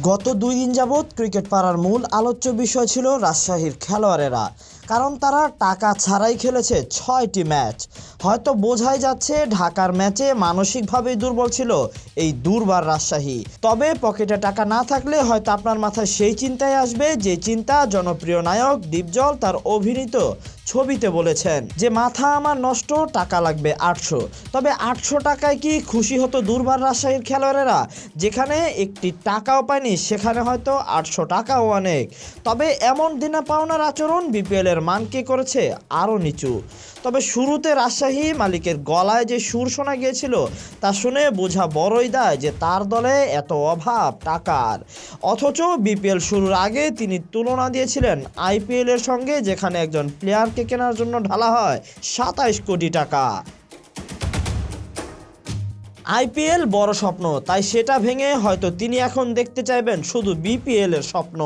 গত 2 দিন যাবৎ ক্রিকেট পাড়ার মূল আলোচ্য বিষয় ছিল রাজশাহীর খেলোয়াড়েরা, কারণ তারা টাকা ছাড়াই খেলেছে 6টি ম্যাচ। হয়তো বোঝাই যাচ্ছে ঢাকার ম্যাচে মানসিকভাবেই দুর্বল ছিল এই দুর্বার রাজশাহী। তবে পকেটে টাকা না থাকলে হয়তো আপনার মাথায় সেই চিন্তাই আসবে যে চিন্তা জনপ্রিয় নায়ক ডিপজল তার অভিনীত ছবিতে বলেছেন যে মাথা আমার নষ্ট, টাকা লাগবে 800। তবে 800 টাকায় কি খুশি হতো দুর্বার রাজশাহীর খেলোয়াড়েরা? যেখানে একটি টাকাও পায়নি সেখানে হয়তো 800 টাকাও অনেক। তবে এমন দিনা পাওনার আচরণ বিপিএল এর মানকে করেছে আরও নিচু। তবে শুরুতে রাজশাহী মালিকের গলায় যে সুর শোনা গিয়েছিল তা শুনে বোঝা বড়ই দায় যে তার দলে এত অভাব টাকার। অথচ বিপিএল শুরুর আগে তিনি তুলনা দিয়েছিলেন আইপিএল এর সঙ্গে, যেখানে একজন প্লেয়ারকে কেনার জন্য ঢালা হয় 27 কোটি টাকা। আইপিএল বড় স্বপ্ন, তাই সেটা ভেঙে হয়তো তিনি এখন দেখতে চাইবেন শুধু বিপিএল এর স্বপ্ন,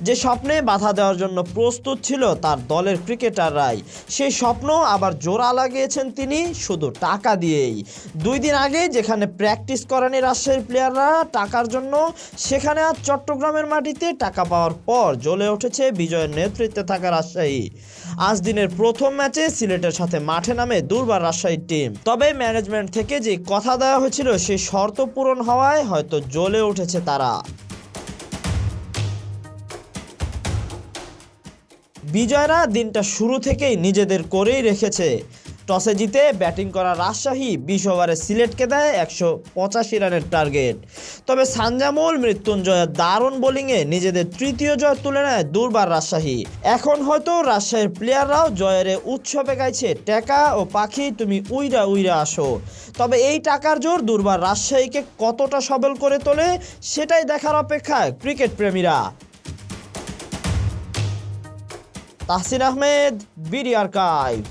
যে স্বপ্নে বাধা দেওয়ার জন্য প্রস্তুত ছিল তার দলের ক্রিকেটাররাই। সেই স্বপ্ন আবার জোড়া লাগিয়েছেন তিনি শুধু টাকা দিয়েই। 2 দিন আগে যেখানে প্র্যাকটিস করেনি রাজশাহীর প্লেয়াররা টাকার জন্য, সেখানে আজ চট্টগ্রামের মাটিতে টাকা পাওয়ার পর জ্বলে উঠেছে বিজয়ের নেতৃত্বে থাকা রাজশাহী। আজ দিনের প্রথম ম্যাচে সিলেটের সাথে মাঠে নামে দুর্বার রাজশাহীর টিম। তবে ম্যানেজমেন্ট থেকে যে কথা দেওয়া হয়েছিল সেই শর্ত পূরণ হওয়ায় হয়তো জ্বলে উঠেছে তারা। বিজয়রা দিনটা শুরু থেকেই নিজেদের করেই রেখেছে। টসে জিতে ব্যাটিং করা রাজশাহী 20 ওভারে সিলেটকে দেয় 185 রানের টার্গেট। তবে সানজামুল মৃত্যুঞ্জয়ের দারুণ বোলিংয়ে নিজেদের তৃতীয় জয় তুলে নেয় দুর্বার রাজশাহী। এখন হয়তো রাজশাহীর প্লেয়াররাও জয়ের উৎসবে গাইছে টেকা ও পাখি তুমি উইরা উইরা আসো। তবে এই টাকার জোর দুর্বার রাজশাহীকে কতটা সবল করে তোলে সেটাই দেখার অপেক্ষায় ক্রিকেট প্রেমীরা। Tahsin Ahmed, BD archive.